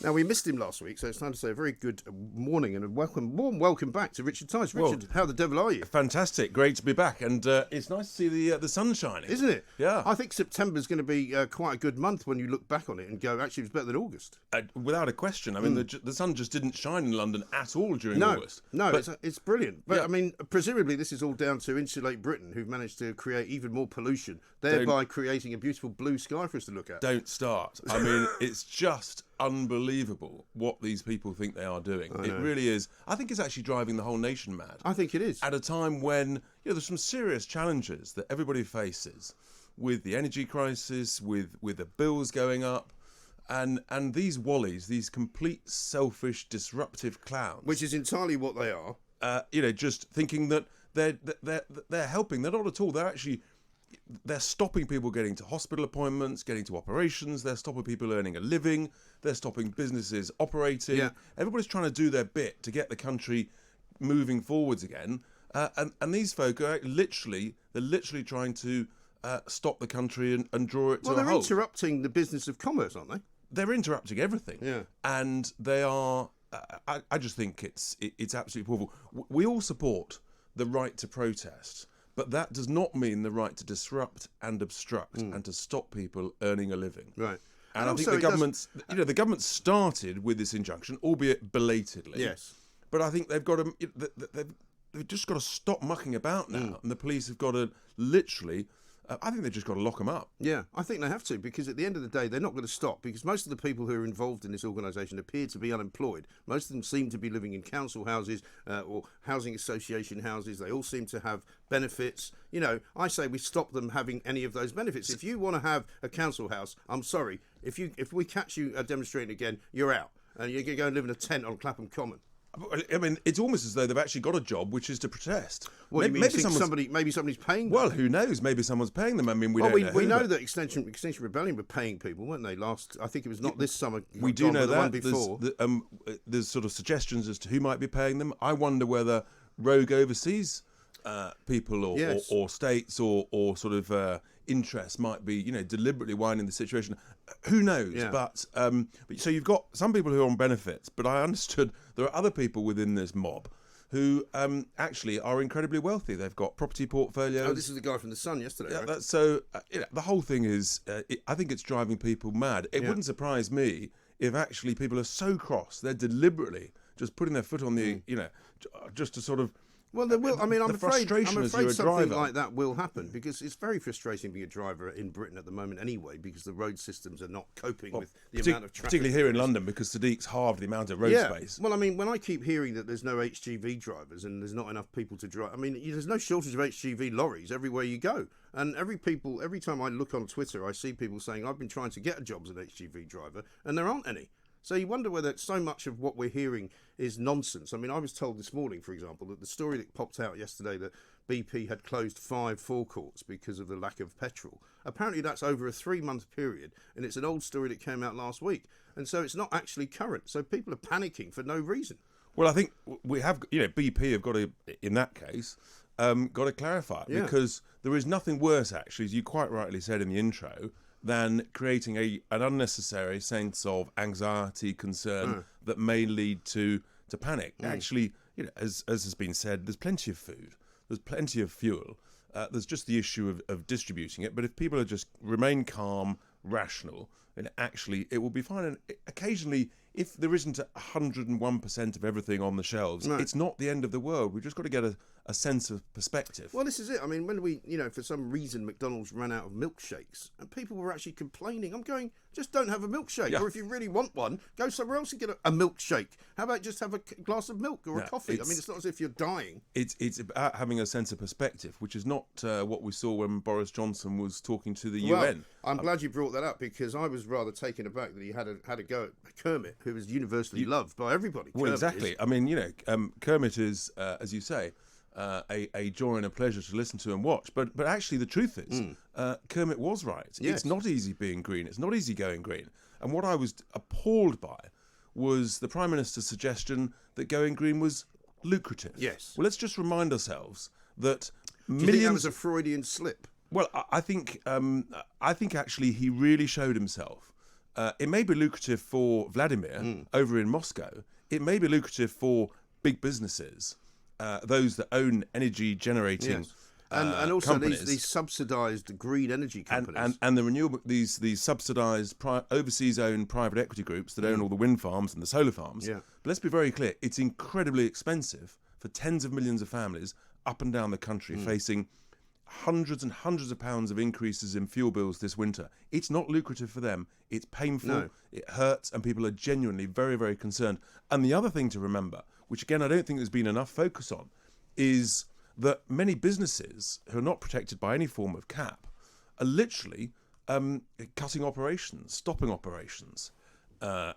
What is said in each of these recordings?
Now, we missed him last week, so it's time to say a very good morning and a warm welcome back to Richard Tice. Richard, how the devil are you? Fantastic, great to be back, and it's nice to see the sun shining. Isn't it? Yeah. I think September's going to be quite a good month when you look back on it and go, actually, it was better than August. Without a question. I mean, the sun just didn't shine in London at all during August. No, but, it's brilliant. But, yeah. I mean, presumably this is all down to Insulate Britain, who've managed to create even more pollution, thereby creating a beautiful blue sky for us to look at. Don't start. I mean, it's just unbelievable what these people think they are doing. It really is. I think it's actually driving the whole nation mad. I think it is. At a time when there's some serious challenges that everybody faces with the energy crisis, with the bills going up, and these wallies, these complete selfish, disruptive clowns, Which is entirely what they are. Just thinking that they're helping. They're not at all. They're stopping people getting to hospital appointments, getting to operations. They're stopping people earning a living. They're stopping businesses operating. Yeah. Everybody's trying to do their bit to get the country moving forwards again. And these folk are literally trying to stop the country and draw it to a halt. Well, they're interrupting the business of commerce, aren't they? They're interrupting everything. Yeah. And they are. I just think it's absolutely awful. We all support the right to protest. But that does not mean the right to disrupt and obstruct and to stop people earning a living. Right. And I think the government started with this injunction, albeit belatedly. Yes. But I think they've got to, they've just got to stop mucking about now, and the police have got to literally. I think they've just got to lock them up. Yeah, I think they have to, because at the end of the day, they're not going to stop, because most of the people who are involved in this organisation appear to be unemployed. Most of them seem to be living in council houses or housing association houses. They all seem to have benefits. I say we stop them having any of those benefits. If you want to have a council house, I'm sorry, if we catch you demonstrating again, you're out. And you're going to go and live in a tent on Clapham Common. I mean, it's almost as though they've actually got a job, which is to protest. Well, maybe somebody's paying them. Well, who knows? Maybe someone's paying them. I mean, we know that Extinction Rebellion were paying people, weren't they? I think it was not this summer. We do know the that. One before. There's sort of suggestions as to who might be paying them. I wonder whether rogue overseas people or states or sort of interests might be, deliberately winding the situation. Who knows? Yeah. But so you've got some people who are on benefits, but I understood there are other people within this mob who actually are incredibly wealthy. They've got property portfolios. Oh, this is the guy from The Sun yesterday, right? The whole thing is, I think it's driving people mad. It wouldn't surprise me if actually people are so cross, they're deliberately just putting their foot on the, just to sort of. Well, there will. I mean, I'm afraid something driver. like that will happen, because it's very frustrating being a driver in Britain at the moment anyway, because the road systems are not coping with the amount of traffic. Particularly here in London, because Sadiq's halved the amount of road space. Well, I mean, when I keep hearing that there's no HGV drivers and there's not enough people to drive, I mean, there's no shortage of HGV lorries everywhere you go. And every time I look on Twitter, I see people saying, I've been trying to get a job as an HGV driver, and there aren't any. So you wonder whether so much of what we're hearing is nonsense. I mean, I was told this morning, for example, that the story that popped out yesterday that BP had closed 5 forecourts because of the lack of petrol. Apparently that's over a 3-month period, and it's an old story that came out last week. And so it's not actually current. So people are panicking for no reason. Well, I think we have, BP have got to, in that case, got to clarify it, because there is nothing worse, actually, as you quite rightly said in the intro, than creating an unnecessary sense of anxiety, concern that may lead to panic. Actually, as has been said, there's plenty of food, there's plenty of fuel. There's just the issue of distributing it. But if people are just remain calm, rational, then actually it will be fine. And occasionally, if there isn't 101% of everything on the shelves, it's not the end of the world. We've just got to get a sense of perspective. Well, this is it. I mean, when we, for some reason, McDonald's ran out of milkshakes and people were actually complaining, I'm going, just don't have a milkshake. Yeah. Or if you really want one, go somewhere else and get a milkshake. How about just have a glass of milk or a coffee? I mean, it's not as if you're dying. It's about having a sense of perspective, which is not what we saw when Boris Johnson was talking to the UN. I'm glad you brought that up, because I was rather taken aback that he had a go at Kermit, who was universally loved by everybody. Well, exactly. I mean, Kermit is, as you say, a joy and a pleasure to listen to and watch. But actually, the truth is, Kermit was right. Yes. It's not easy being green. It's not easy going green. And what I was appalled by was the Prime Minister's suggestion that going green was lucrative. Yes. Well, let's just remind ourselves that Do you think that was a Freudian slip? Well, I think actually he really showed himself It may be lucrative for Vladimir over in Moscow. It may be lucrative for big businesses, those that own energy generating. Yes. And also companies. these subsidised green energy companies. And the renewable, these subsidised overseas owned private equity groups that own all the wind farms and the solar farms. Yeah. But let's be very clear, it's incredibly expensive for tens of millions of families up and down the country facing hundreds and hundreds of pounds of increases in fuel bills this winter. It's not lucrative for them. It's painful, it hurts, and people are genuinely very, very concerned. And the other thing to remember, which again I don't think there's been enough focus on, is that many businesses who are not protected by any form of cap are literally cutting operations, stopping operations,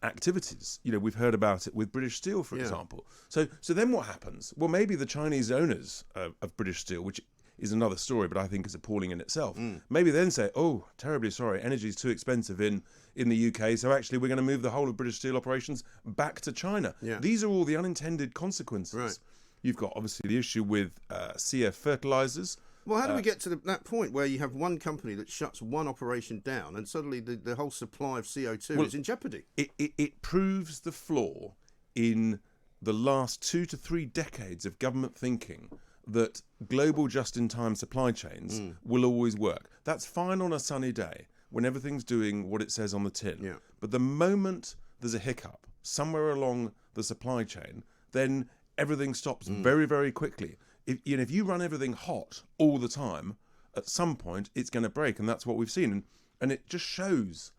activities. We've heard about it with British Steel, for example. So then what happens? Well, maybe the Chinese owners of British Steel, which is another story, but I think is appalling in itself, maybe then say, oh, terribly sorry, energy is too expensive in the UK, so actually we're going to move the whole of British Steel operations back to China. Yeah. These are all the unintended consequences. Right. You've got, obviously, the issue with CF fertilisers. Well, how do we get to that point where you have one company that shuts one operation down and suddenly the whole supply of CO2 is in jeopardy? It proves the flaw in the last 2 to 3 decades of government thinking that global just-in-time supply chains will always work. That's fine on a sunny day when everything's doing what it says on the tin. Yeah. But the moment there's a hiccup somewhere along the supply chain, then everything stops very, very quickly. If you run everything hot all the time, at some point it's going to break, and that's what we've seen. And it just shows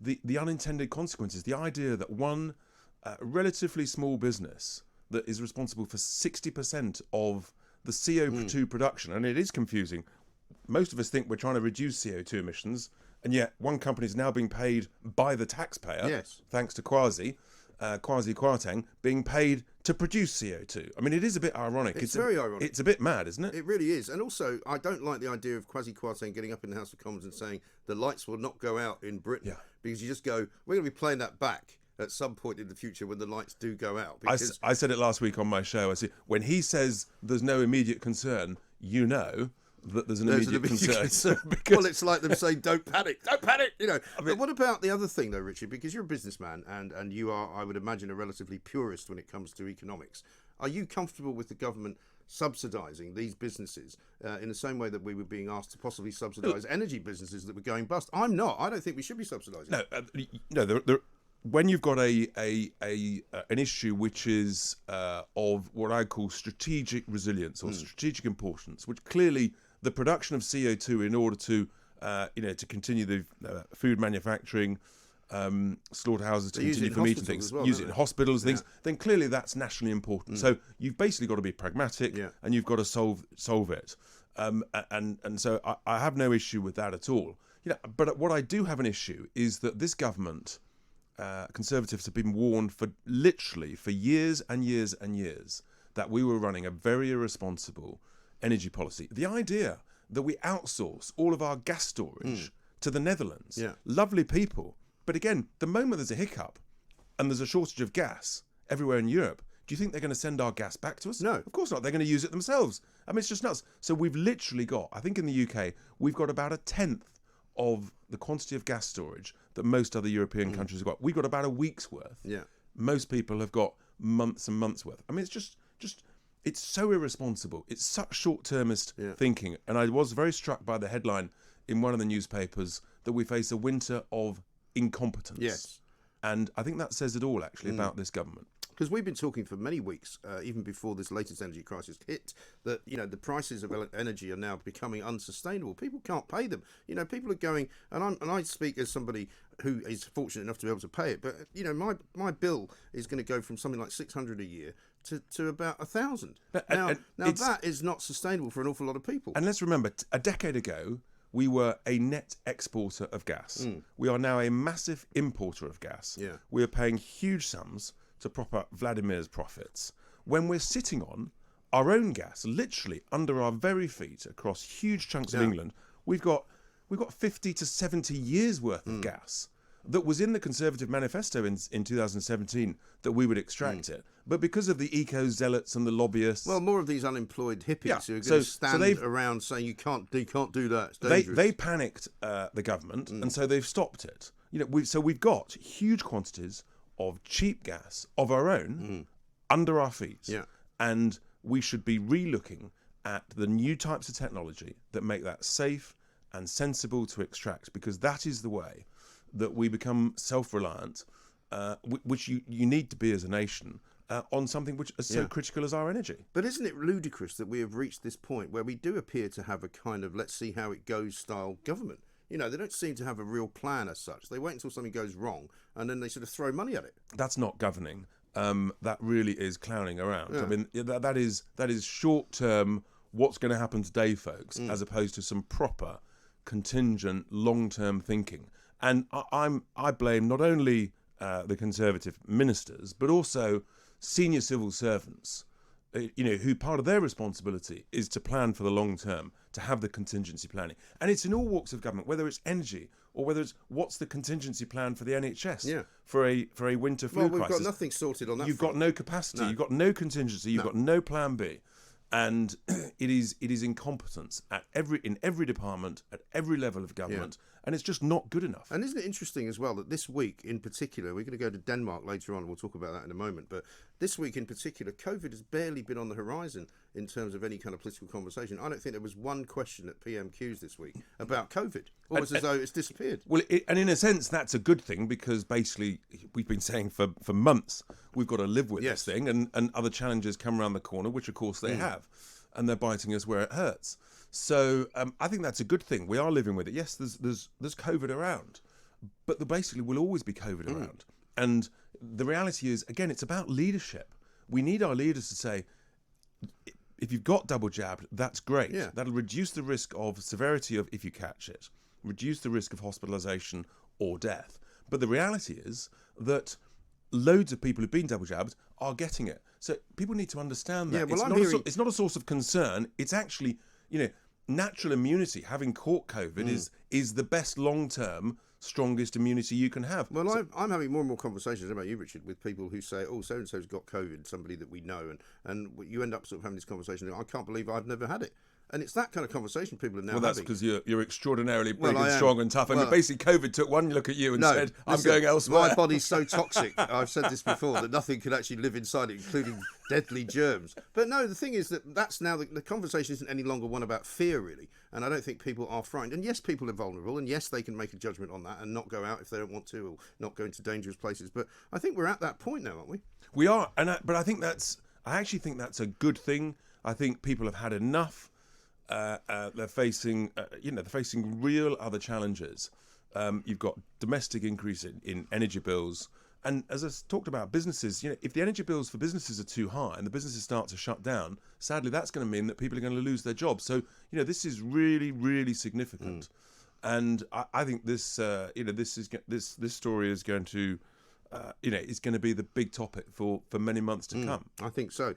the unintended consequences. The idea that one relatively small business that is responsible for 60% of the CO2 production, and it is confusing. Most of us think we're trying to reduce CO2 emissions, and yet one company is now being paid by the taxpayer, thanks to Kwasi Kwarteng, being paid to produce CO2. I mean, it is a bit ironic. It's very ironic. It's a bit mad, isn't it? It really is. And also, I don't like the idea of Kwasi Kwarteng getting up in the House of Commons and saying the lights will not go out in Britain. Yeah. Because you just go, we're going to be playing that back at some point in the future when the lights do go out. Because I said it last week on my show. I said, when he says there's no immediate concern, you know that there's an immediate concern. Because, well, it's like them saying, don't panic, But what about the other thing, though, Richard? Because you're a businessman and you are, I would imagine, a relatively purist when it comes to economics. Are you comfortable with the government subsidising these businesses in the same way that we were being asked to possibly subsidise energy businesses that were going bust? I'm not. I don't think we should be subsidising. No, when you've got an issue which is of what I call strategic resilience or strategic importance, which clearly the production of CO2 in order to to continue the food manufacturing, slaughterhouses to continue for meat and things, use it in hospitals, things, then clearly that's nationally important. So you've basically got to be pragmatic and you've got to solve it. And so I have no issue with that at all. But what I do have an issue is that this government, Conservatives have been warned for years and years and years that we were running a very irresponsible energy policy. The idea that we outsource all of our gas storage to the Netherlands, lovely people, but again, the moment there's a hiccup and there's a shortage of gas everywhere in Europe, do you think they're going to send our gas back to us? No. Of course not. They're going to use it themselves. I mean, it's just nuts. So we've literally got, I think in the UK, we've got about a tenth of the quantity of gas storage that most other European countries have got. We've got about a week's worth. Yeah. Most people have got months and months worth. I mean, it's just it's so irresponsible. It's such short-termist thinking. And I was very struck by the headline in one of the newspapers that we face a winter of incompetence. Yes. And I think that says it all, actually, about this government. Because we've been talking for many weeks, even before this latest energy crisis hit, that the prices of energy are now becoming unsustainable. People can't pay them. People are going, and I speak as somebody who is fortunate enough to be able to pay it. But my bill is going to go from something like $600 a year to about $1,000. Now that is not sustainable for an awful lot of people. And let's remember, a decade ago, we were a net exporter of gas. We are now a massive importer of gas. Yeah. We are paying huge sums to prop up Vladimir's profits when we're sitting on our own gas, literally under our very feet across huge chunks of England. We've got 50 to 70 years worth of gas that was in the Conservative manifesto in 2017 that we would extract it. But because of the eco-zealots and the lobbyists... Well, more of these unemployed hippies who are going to stand around saying you can't do that, it's dangerous. They panicked the government, and so they've stopped it. we've got huge quantities of cheap gas of our own under our feet, and we should be re-looking at the new types of technology that make that safe and sensible to extract, because that is the way that we become self-reliant, which you need to be as a nation, on something which is so critical as our energy. But isn't it ludicrous that we have reached this point where we do appear to have a kind of let's see how it goes style government? They don't seem to have a real plan as such. They wait until something goes wrong and then they sort of throw money at it. That's not governing. That really is clowning around. I mean, that is short-term, what's going to happen today, folks, as opposed to some proper, contingent, long-term thinking. And I blame not only the Conservative ministers, but also senior civil servants, who part of their responsibility is to plan for the long term, to have the contingency planning. And it's in all walks of government, whether it's energy or whether it's what's the contingency plan for the NHS for a winter flu crisis. Well, we've got nothing sorted on that. You've got no capacity, you've got no contingency, you've got no plan B. And it is incompetence in every department, at every level of government, and it's just not good enough. And isn't it interesting as well that this week in particular, we're going to go to Denmark later on, and we'll talk about that in a moment, but this week in particular, COVID has barely been on the horizon in terms of any kind of political conversation. I don't think there was one question at PMQs this week about COVID, almost as though it's disappeared. Well, and in a sense, that's a good thing, because basically we've been saying for months we've got to live with this thing, and other challenges come around the corner, which of course they have, and they're biting us where it hurts. So I think that's a good thing. We are living with it. Yes, there's COVID around, but there basically will always be COVID around. And the reality is, again, it's about leadership. We need our leaders to say, if you've got double jabbed, that's great. Yeah. That'll reduce the risk of severity of if you catch it, reduce the risk of hospitalisation or death. But the reality is that loads of people who've been double jabbed are getting it. So people need to understand that. It's not a source of concern. It's actually, natural immunity, having caught COVID, is the best long-term, strongest immunity you can have. Well, I'm having more and more conversations about you, Richard, with people who say, oh, so-and-so's got COVID, somebody that we know, and you end up sort of having this conversation, I can't believe I've never had it. And it's that kind of conversation people are now having. Well, that's because you're extraordinarily big and strong and tough. And basically, COVID took one look at you and said, I'm going elsewhere. My body's so toxic, I've said this before, that nothing can actually live inside it, including deadly germs. But no, the thing is that's now, the conversation isn't any longer one about fear, really. And I don't think people are frightened. And yes, people are vulnerable. And yes, they can make a judgment on that and not go out if they don't want to, or not go into dangerous places. But I think we're at that point now, aren't we? We are. But I actually think that's a good thing. I think people have had enough. They're facing real other challenges. You've got domestic increase in energy bills, and as I talked about, businesses. If the energy bills for businesses are too high and the businesses start to shut down, sadly, that's going to mean that people are going to lose their jobs. So this is really, really significant, and I think this story is going to. Is going to be the big topic for many months to come. I think so.